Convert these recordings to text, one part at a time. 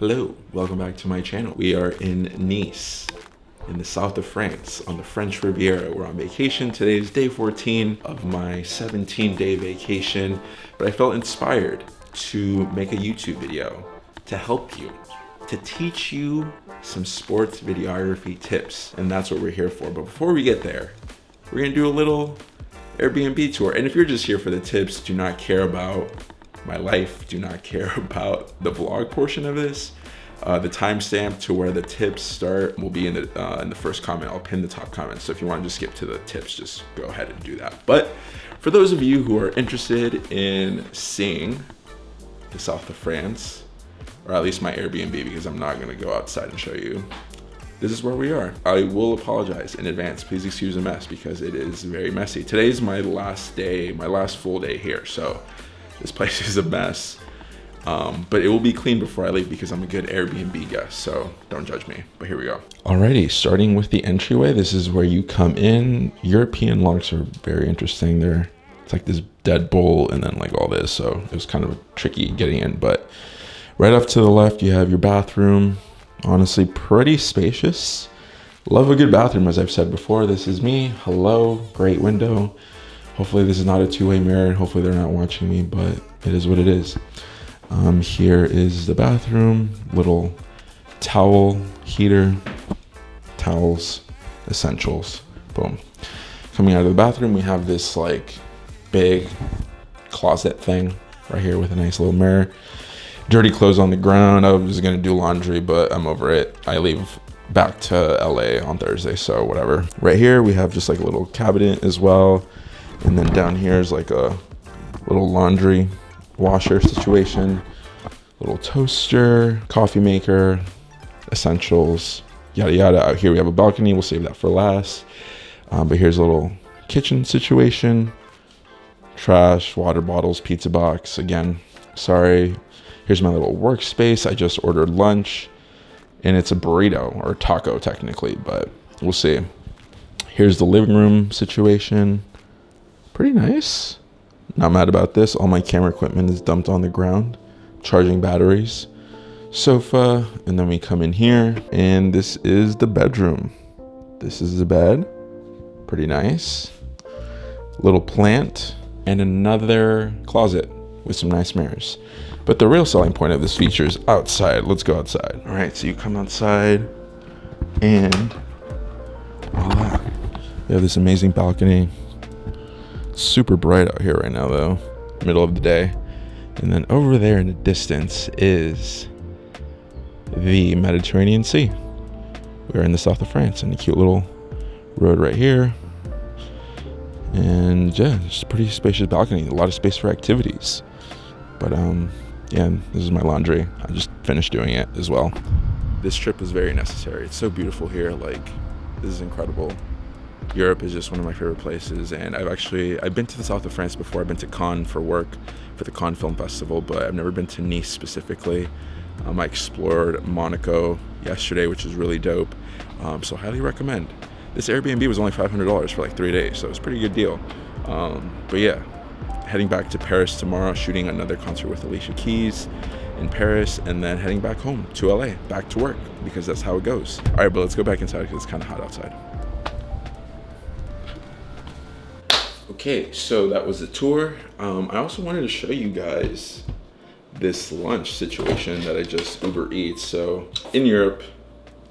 Hello, welcome back to my channel. We are in Nice, in the south of France, on the French Riviera. We're on vacation. Today is day 14 of my 17-day vacation, but I felt inspired to make a YouTube video to help you, to teach you some sports videography tips, and that's what we're here for. But before we get there, we're gonna do a little Airbnb tour. And if you're just here for the tips, do not care about my life, do not care about the vlog portion of this. The timestamp to where the tips start will be in the first comment. I'll pin the top comment. So if you want to just skip to the tips, just go ahead and do that. But for those of you who are interested in seeing the south of France, or at least my Airbnb, because I'm not going to go outside and show you, this is where we are. I will apologize in advance. Please excuse the mess because it is very messy. Today's my last day, my last full day here. So this place is a mess, but it will be clean before I leave because I'm a good Airbnb guest, so don't judge me, but here we go. Alrighty, starting with the entryway, this is where you come in. European locks are very interesting. It's like this dead bowl and then like all this, so it was kind of tricky getting in, but right off to the left, you have your bathroom. Honestly, pretty spacious. Love a good bathroom, as I've said before. This is me. Hello, great window. Hopefully this is not a two-way mirror. Hopefully they're not watching me, but it is what it is. Here is the bathroom, little towel heater, towels, essentials, boom. Coming out of the bathroom, we have this like big closet thing right here with a nice little mirror. Dirty clothes on the ground. I was gonna do laundry, but I'm over it. I leave back to LA on Thursday, so whatever. Right here, we have just like a little cabinet as well. And then down here is like a little laundry washer situation, little toaster, coffee maker, essentials, yada yada. Out here we have a balcony. We'll save that for last. But here's a little kitchen situation, trash, water bottles, pizza box. Again, sorry. Here's my little workspace. I just ordered lunch and it's a burrito or taco technically, but we'll see. Here's the living room situation. Pretty nice. Not mad about this. All my camera equipment is dumped on the ground. Charging batteries. Sofa. And then we come in here. And this is the bedroom. This is the bed. Pretty nice. Little plant. And another closet with some nice mirrors. But the real selling point of this feature is outside. Let's go outside. All right, so you come outside. And voila. You have this amazing balcony. Super bright out here right now though, middle of the day. And then over there in the distance is the Mediterranean Sea. We're in the south of France in a cute little road right here. And yeah, just a pretty spacious balcony, a lot of space for activities. But yeah, this is my laundry. I just finished doing it as well. This trip is very necessary. It's so beautiful here, like this is incredible. Europe is just one of my favorite places, and I've been to the south of France before. I've been to Cannes for work for the Cannes Film Festival, but I've never been to Nice specifically. I explored Monaco yesterday, which is really dope, so highly recommend. This Airbnb was only $500 for like 3 days, so it's a pretty good deal. But yeah, heading back to Paris tomorrow, shooting another concert with Alicia Keys in Paris, and then heading back home to LA, back to work, because that's how it goes. All right, but let's go back inside because it's kind of hot outside. Okay, so that was the tour. I also wanted to show you guys this lunch situation that I just Uber Eats. So in Europe,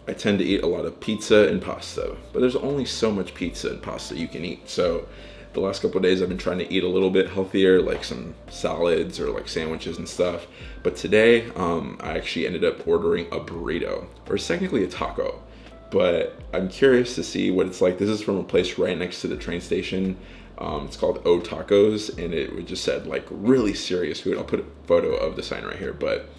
I tend to eat a lot of pizza and pasta, but there's only so much pizza and pasta you can eat. So the last couple of days I've been trying to eat a little bit healthier, like some salads or like sandwiches and stuff. But today, I actually ended up ordering a burrito, or it's technically a taco, but I'm curious to see what it's like. This is from a place right next to the train station. It's called O Tacos, and it just said like really serious food. I'll put a photo of the sign right here, but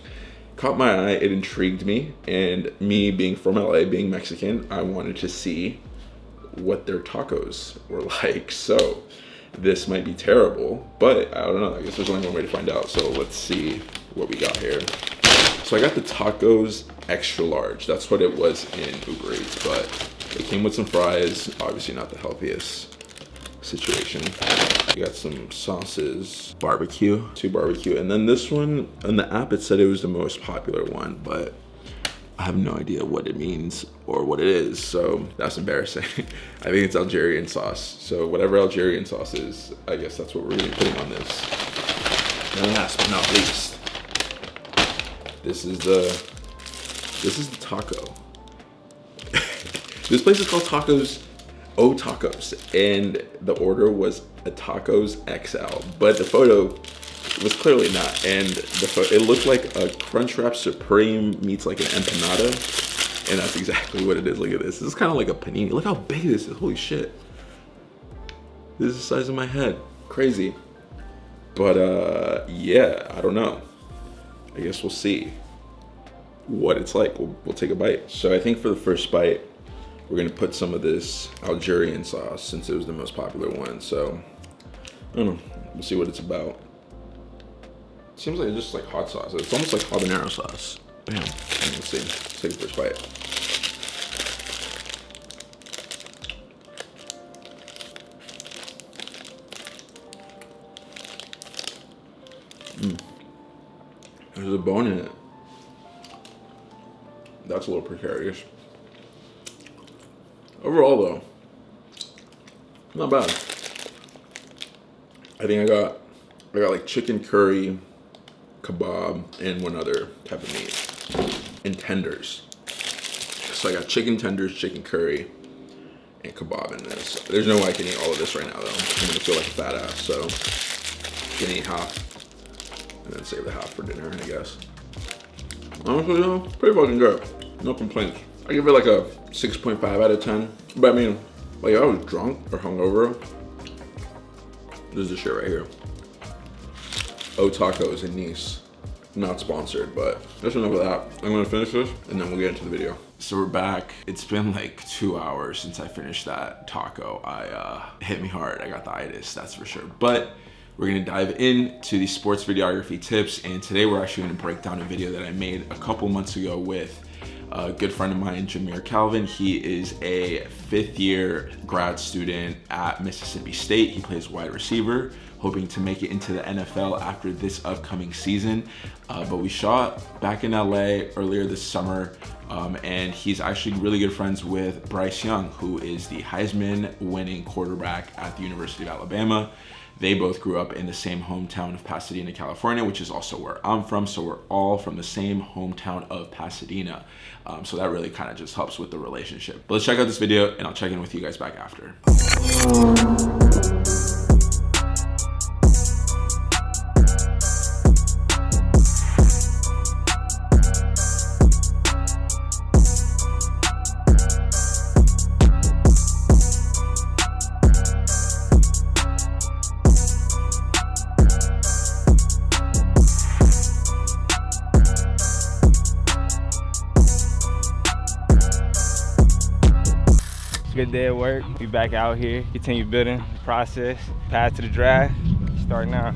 caught my eye, it intrigued me, and me being from LA, being Mexican, I wanted to see what their tacos were like. So this might be terrible, but I don't know, I guess there's only one way to find out. So let's see what we got here. So I got the tacos extra large. That's what it was in Uber Eats, but it came with some fries, obviously not the healthiest situation. You got some sauces, barbecue, 2 barbecue, and then this one, on the app it said it was the most popular one, but I have no idea what it means or what it is, so that's embarrassing. I think it's Algerian sauce. So whatever Algerian sauce is, I guess that's what we're gonna be putting on this. And last but not least, this is the taco. This place is called Tacos, and the order was a tacos XL, but the photo was clearly not, and it looked like a Crunchwrap Supreme meets like an empanada, and that's exactly what it is. Look at this. This is kind of like a panini. Look how big this is. Holy shit. This is the size of my head. Crazy. But yeah, I don't know. I guess we'll see what it's like. We'll take a bite. So I think for the first bite, we're gonna put some of this Algerian sauce since it was the most popular one. So I don't know. We'll see what it's about. Seems like it's just like hot sauce. It's almost like habanero sauce. Bam. Let's see. Let's take the first bite. There's a bone in it. That's a little precarious. Overall though, not bad. I think I got like chicken curry, kebab, and one other type of meat, and tenders. So I got chicken tenders, chicken curry, and kebab in this. There's no way I can eat all of this right now though. I'm gonna feel like a fat ass, so I'm gonna eat half, and then save the half for dinner, I guess. Honestly though, pretty fucking good. No complaints. I give it like a 6.5 out of 10. But I mean, like if I was drunk or hungover, this is the shit right here. Tacos in Nice. Not sponsored, but that's enough of that. I'm gonna finish this and then we'll get into the video. So we're back. It's been like 2 hours since I finished that taco. It hit me hard. I got the itis, that's for sure. But we're gonna dive into the sports videography tips, and today we're actually gonna break down a video that I made a couple months ago with a good friend of mine, Jameer Calvin. He is a 5th year grad student at Mississippi State. He plays wide receiver, hoping to make it into the NFL after this upcoming season. But we shot back in LA earlier this summer, and he's actually really good friends with Bryce Young, who is the Heisman winning quarterback at the University of Alabama. They both grew up in the same hometown of Pasadena, California, which is also where I'm from. So we're all from the same hometown of Pasadena. So that really kind of just helps with the relationship. But let's check out this video and I'll check in with you guys back after. Good day at work. We back out here, continue building the process. Path to the draft, start now.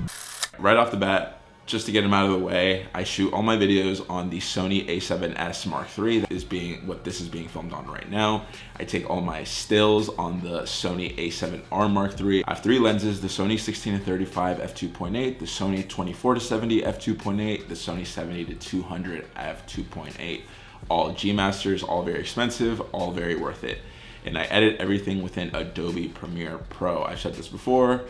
Right off the bat, just to get them out of the way, I shoot all my videos on the Sony a7S Mark III. That is what this is being filmed on right now. I take all my stills on the Sony a7R Mark III. I have 3 lenses, the Sony 16-35 f2.8, the Sony 24-70 f2.8, the Sony 70-200 f2.8. All G Masters, all very expensive, all very worth it. And I edit everything within Adobe Premiere Pro. I've said this before,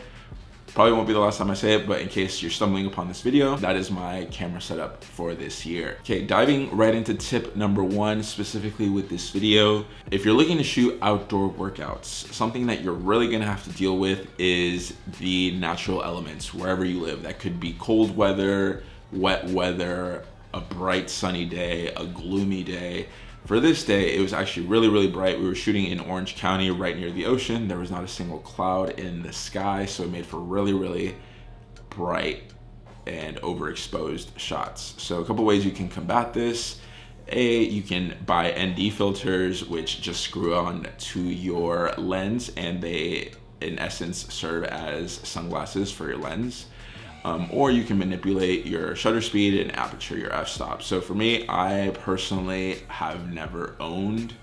probably won't be the last time I say it, but in case you're stumbling upon this video, that is my camera setup for this year. Okay, diving right into tip number 1, specifically with this video. If you're looking to shoot outdoor workouts, something that you're really gonna have to deal with is the natural elements wherever you live. That could be cold weather, wet weather, a bright sunny day, a gloomy day. For this day, it was actually really, really bright. We were shooting in Orange County, right near the ocean. There was not a single cloud in the sky, so it made for really, really bright and overexposed shots. So a couple ways you can combat this. You can buy ND filters, which just screw on to your lens, and they, in essence, serve as sunglasses for your lens. Or you can manipulate your shutter speed and aperture, your f-stop. So for me, I personally have never owned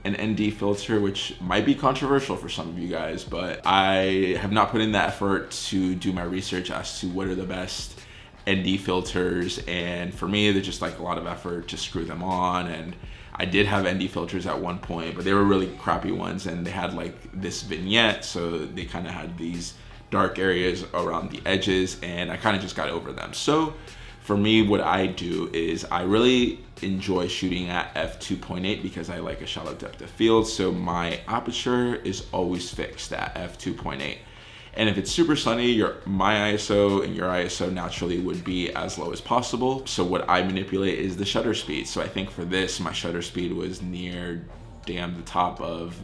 an ND filter, which might be controversial for some of you guys, but I have not put in the effort to do my research as to what are the best ND filters, and for me, there's just like a lot of effort to screw them on. And I did have ND filters at one point, but they were really crappy ones, and they had like this vignette, so they kind of had these dark areas around the edges, and I kind of just got over them. So for me, what I do is I really enjoy shooting at f2.8 because I like a shallow depth of field, so my aperture is always fixed at f2.8. And if it's super sunny, my ISO and your ISO naturally would be as low as possible. So what I manipulate is the shutter speed. So I think for this, my shutter speed was near the top of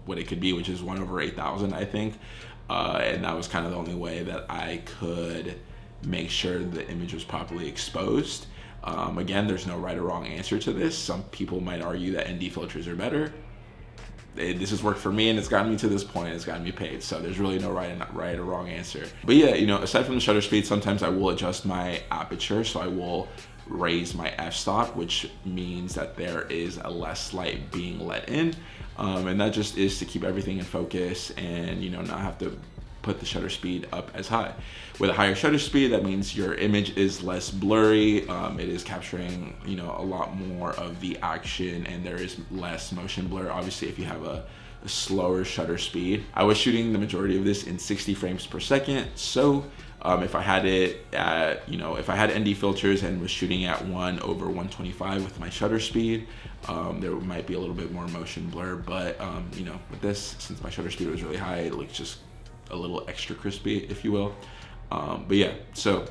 what it could be, which is 1/8000, I think. And that was kind of the only way that I could make sure the image was properly exposed. Again, there's no right or wrong answer to this. Some people might argue that ND filters are better. This has worked for me, and it's gotten me to this point. It's gotten me paid, so there's really no right or wrong answer. But yeah, aside from the shutter speed, sometimes I will adjust my aperture, so I will raise my f-stop, which means that there is a less light being let in, and that just is to keep everything in focus and not have to put the shutter speed up as high. With a higher shutter speed, that means your image is less blurry. It is capturing a lot more of the action, and there is less motion blur. Obviously, if you have a slower shutter speed. I was shooting the majority of this in 60 frames per second, so if I had it at, if I had ND filters and was shooting at 1/125 with my shutter speed, there might be a little bit more motion blur, but with this, since my shutter speed was really high, it looks just a little extra crispy, if you will. But yeah, so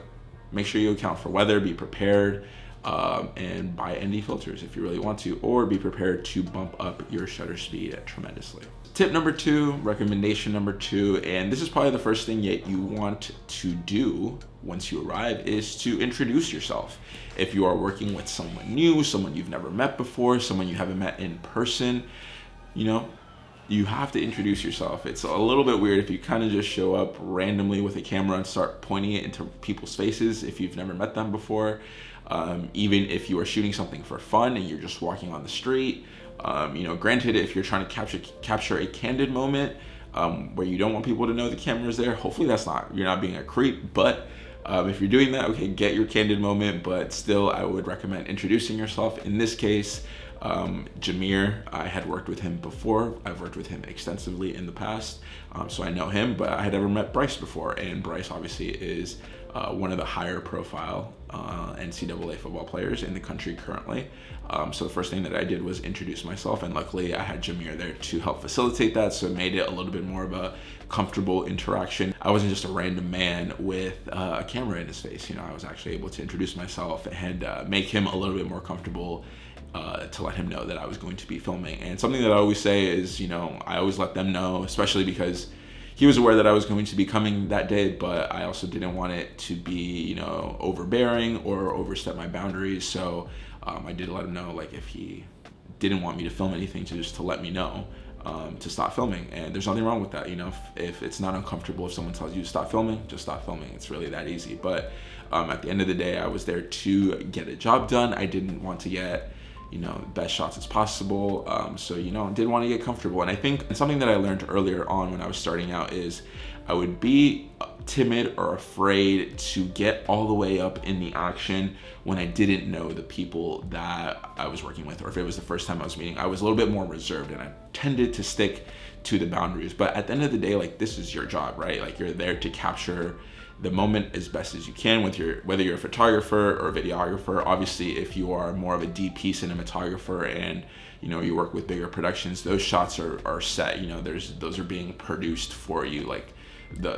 make sure you account for weather, be prepared, and buy ND filters if you really want to, or be prepared to bump up your shutter speed tremendously. Tip number 2, recommendation number 2, and this is probably the first thing that you want to do once you arrive, is to introduce yourself. If you are working with someone new, someone you've never met before, someone you haven't met in person, you have to introduce yourself. It's a little bit weird if you kind of just show up randomly with a camera and start pointing it into people's faces if you've never met them before. Even if you are shooting something for fun and you're just walking on the street. Granted, if you're trying to capture a candid moment where you don't want people to know the camera's there, hopefully you're not being a creep. But if you're doing that, okay, get your candid moment, but still I would recommend introducing yourself. In this case, Jameer, I had worked with him before. I've worked with him extensively in the past, so I know him, but I had never met Bryce before, and Bryce obviously is one of the higher profile NCAA football players in the country currently. So the first thing that I did was introduce myself, and luckily I had Jameer there to help facilitate that, so it made it a little bit more of a comfortable interaction. I wasn't just a random man with a camera in his face. I was actually able to introduce myself and make him a little bit more comfortable to let him know that I was going to be filming. And something that I always say is, I always let them know, especially because he was aware that I was going to be coming that day, but I also didn't want it to be, overbearing or overstep my boundaries. So I did let him know, like, if he didn't want me to film anything, to let me know to stop filming. And there's nothing wrong with that. If it's not uncomfortable, if someone tells you to stop filming, just stop filming. It's really that easy. But at the end of the day, I was there to get a job done. I didn't want to get best shots as possible. So, didn't want to get comfortable. And I think something that I learned earlier on when I was starting out is I would be timid or afraid to get all the way up in the action when I didn't know the people that I was working with, or if it was the first time I was meeting. I was a little bit more reserved, and I tended to stick to the boundaries. But at the end of the day, like, this is your job, right? Like, you're there to capture the moment as best as you can whether you're a photographer or a videographer. Obviously, if you are more of a DP cinematographer and you work with bigger productions, those shots are set. Those are being produced for you. Like,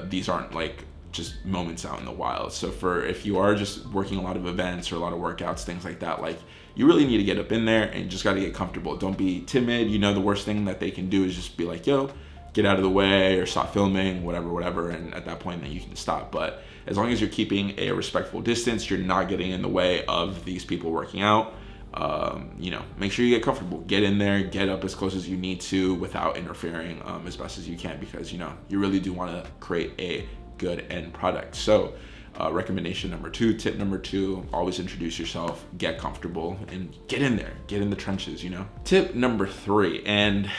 these aren't like just moments out in the wild. So if you are just working a lot of events or a lot of workouts, things like that, like, you really need to get up in there and just got to get comfortable. Don't be timid. The worst thing that they can do is just be like, yo, get out of the way or stop filming, whatever, and at that point then you can stop. But as long as you're keeping a respectful distance, you're not getting in the way of these people working out, make sure you get comfortable, get in there, get up as close as you need to without interfering as best as you can, because you really do want to create a good end product. So Recommendation number 2, tip number 2, always introduce yourself, get comfortable, and get in there, get in the trenches, you know? Tip number 3, and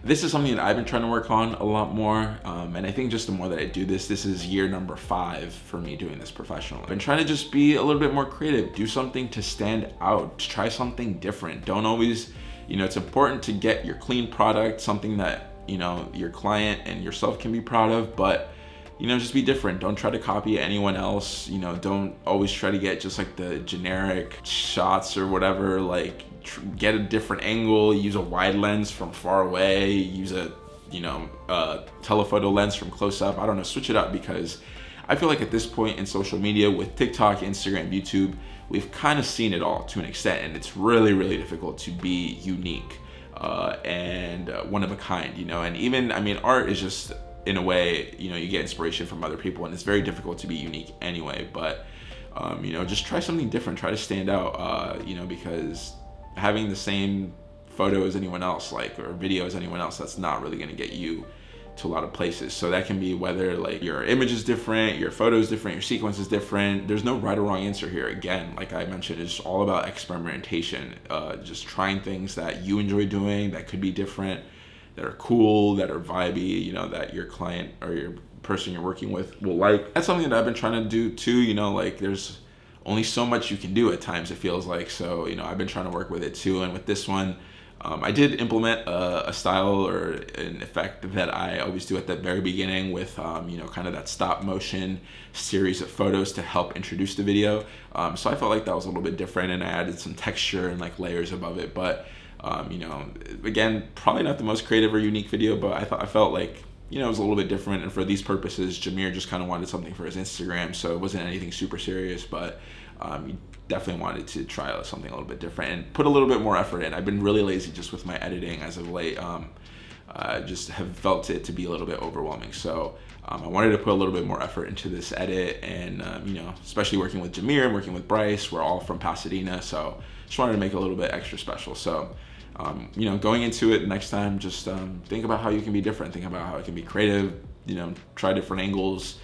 this is something that I've been trying to work on a lot more, and I think just the more that I do this is year number 5 for me doing this professionally. I've been trying to just be a little bit more creative, do something to stand out, try something different. Don't always, you know, it's important to get your clean product, something that, you know, your client and yourself can be proud of, but you know, just be different. Don't try to copy anyone else. You know, don't always try to get just like the generic shots or whatever. Like get a different angle, use a wide lens from far away, use a, you know, telephoto lens from close up. I don't know, switch it up, because I feel like at this point in social media with TikTok, Instagram, YouTube, we've kind of seen it all to an extent, and it's really, really difficult to be unique and one of a kind, you know. And even, I mean, art is just, in a way, you know, you get inspiration from other people, and it's very difficult to be unique anyway. But you know, just try something different, try to stand out, you know, because having the same photo as anyone else, like, or video as anyone else, that's not really going to get you to a lot of places. So that can be whether like your image is different, your photo is different, your sequence is different. There's no right or wrong answer here. Again, like I mentioned, it's all about experimentation, just trying things that you enjoy doing that could be different, that are cool, that are vibey, you know, that your client or your person you're working with will like. That's something that I've been trying to do too, you know, like there's only so much you can do at times, it feels like. So, you know, I've been trying to work with it too. And with this one, I did implement a style or an effect that I always do at the very beginning with, you know, kind of that stop motion series of photos to help introduce the video. So I felt like that was a little bit different, and I added some texture and like layers above it. But you know, again, probably not the most creative or unique video, but I felt like, you know, it was a little bit different. And for these purposes, Jameer just kind of wanted something for his Instagram, so it wasn't anything super serious, but he definitely wanted to try something a little bit different and put a little bit more effort in. I've been really lazy just with my editing as of late. Just have felt it to be a little bit overwhelming. So I wanted to put a little bit more effort into this edit, and you know, especially working with Jameer and working with Bryce, we're all from Pasadena, so just wanted to make it a little bit extra special. So you know, going into it next time, just think about how you can be different, think about how it can be creative, you know, try different angles.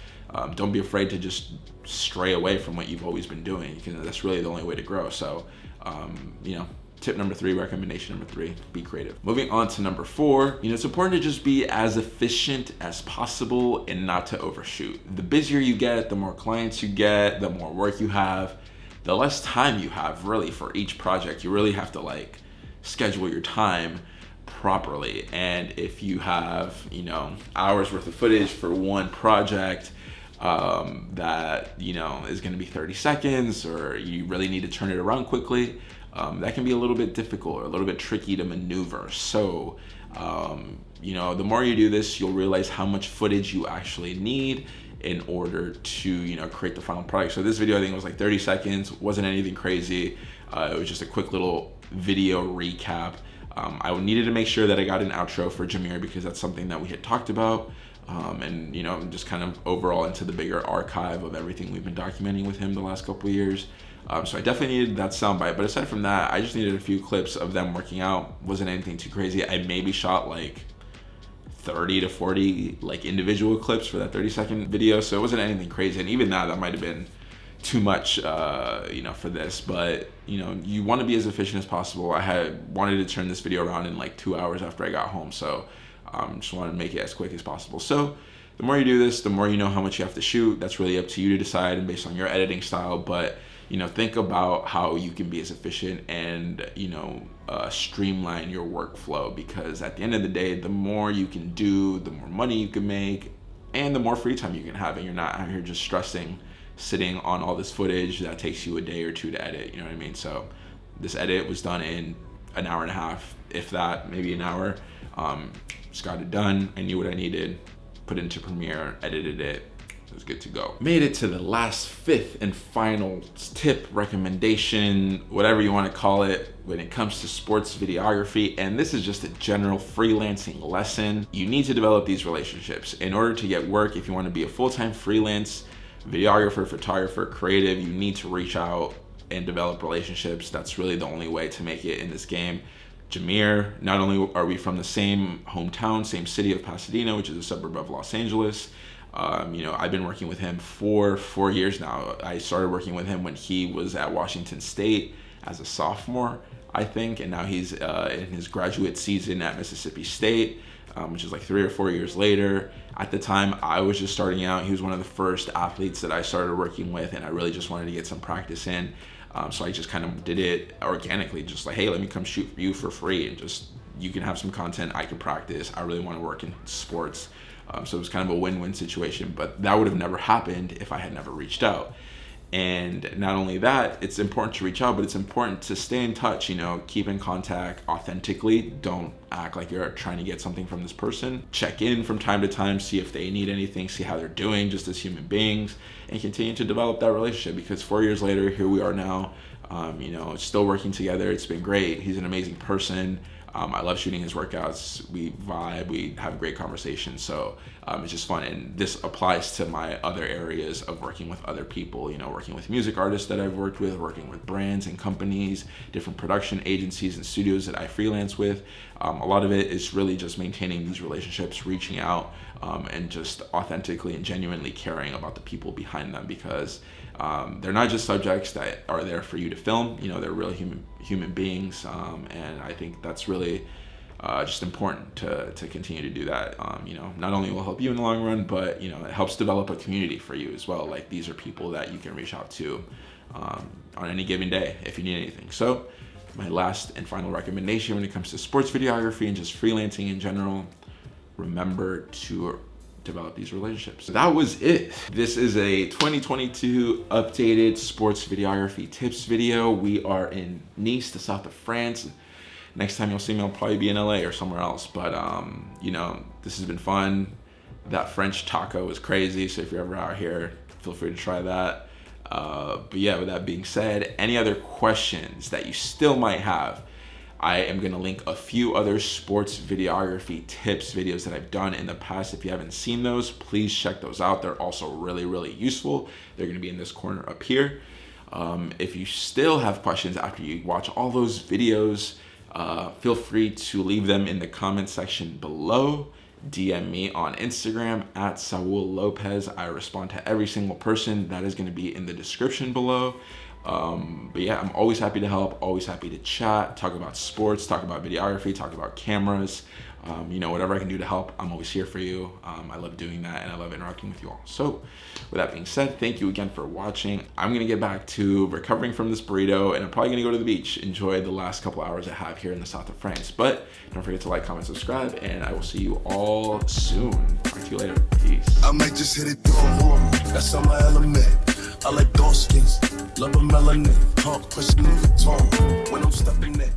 Don't be afraid to just stray away from what you've always been doing, because that's really the only way to grow. So you know, tip number 3, recommendation number 3, be creative. Moving on to number 4, you know, it's important to just be as efficient as possible and not to overshoot. The busier you get, the more clients you get, the more work you have, the less time you have really for each project. You really have to like schedule your time properly. And if you have, you know, hours worth of footage for one project that, you know, is going to be 30 seconds, or you really need to turn it around quickly, that can be a little bit difficult or a little bit tricky to maneuver. So you know, the more you do this, you'll realize how much footage you actually need in order to, you know, create the final product. So this video, I think it was like 30 seconds, wasn't anything crazy. It was just a quick little video recap. I needed to make sure that I got an outro for Jameer, because that's something that we had talked about. And you know, just kind of overall into the bigger archive of everything we've been documenting with him the last couple of years. So I definitely needed that soundbite, but aside from that, I just needed a few clips of them working out. Wasn't anything too crazy. I maybe shot like 30 to 40 like individual clips for that 30-second video, so it wasn't anything crazy. And even that might have been too much, you know, for this. But you know, you want to be as efficient as possible. I had wanted to turn this video around in like 2 hours after I got home, so just wanted to make it as quick as possible. So the more you do this, the more you know how much you have to shoot. That's really up to you to decide, and based on your editing style. But you know, think about how you can be as efficient and, you know, streamline your workflow, because at the end of the day, the more you can do, the more money you can make, and the more free time you can have, and you're not out here just stressing, sitting on all this footage that takes you a day or two to edit. You know what I mean? So this edit was done in an hour and a half, if that, maybe an hour. Just got it done. I knew what I needed, put it into Premiere, edited it. It was good to go. Made it to the last, 5th and final tip, recommendation, whatever you want to call it, when it comes to sports videography. And this is just a general freelancing lesson. You need to develop these relationships in order to get work. If you want to be a full-time freelance videographer, photographer, creative, you need to reach out and develop relationships. That's really the only way to make it in this game. Jameer, not only are we from the same hometown, same city of Pasadena, which is a suburb of Los Angeles, You know, I've been working with him for 4 years now. I started working with him when he was at Washington State as a sophomore, I think, and now he's in his graduate season at Mississippi State, which is like 3 or 4 years later. At the time, I was just starting out. He was one of the first athletes that I started working with, and I really just wanted to get some practice in. So I just kind of did it organically, just like, hey, let me come shoot for you for free, and just, you can have some content, I can practice. I really want to work in sports. So it was kind of a win-win situation, but that would have never happened if I had never reached out. And not only that, it's important to reach out, but it's important to stay in touch, you know, keep in contact authentically. Don't act like you're trying to get something from this person. Check in from time to time, see if they need anything, see how they're doing just as human beings, and continue to develop that relationship, because 4 years later, here we are now, you know, still working together. It's been great. He's an amazing person. I love shooting his workouts. We vibe, we have great conversations. So it's just fun. And this applies to my other areas of working with other people, you know, working with music artists that I've worked with, working with brands and companies, different production agencies and studios that I freelance with. A lot of it is really just maintaining these relationships, reaching out, and just authentically and genuinely caring about the people behind them, because they're not just subjects that are there for you to film. You know, they're real human beings, and I think that's really just important to continue to do that. You know, not only will help you in the long run, but, you know, it helps develop a community for you as well. Like, these are people that you can reach out to on any given day if you need anything. So my last and final recommendation when it comes to sports videography and just freelancing in general, remember to develop these relationships. So that was it. This is a 2022 updated sports videography tips video. We are in Nice, the south of France. Next time you'll see me, I'll probably be in LA or somewhere else. But you know, this has been fun. That French taco was crazy. So if you're ever out here, feel free to try that. But yeah, with that being said, any other questions that you still might have, I am going to link a few other sports videography tips videos that I've done in the past. If you haven't seen those, please check those out. They're also really, really useful. They're going to be in this corner up here. If you still have questions after you watch all those videos, feel free to leave them in the comment section below. DM me on Instagram at Saul Lopez. I respond to every single person. That is going to be in the description below. But yeah, I'm always happy to help, always happy to chat, talk about sports, talk about videography, talk about cameras. You know, whatever I can do to help, I'm always here for you. I love doing that, and I love interacting with you all. So with that being said, thank you again for watching. I'm gonna get back to recovering from this burrito, and I'm probably gonna go to the beach, enjoy the last couple hours I have here in the south of France. But don't forget to like, comment, subscribe, and I will see you all soon. Talk to you later. Peace. I might just hit it through a room. That's on my element. I like dark skins, love a melanin, pump, pushing in the tongue when I'm stepping in.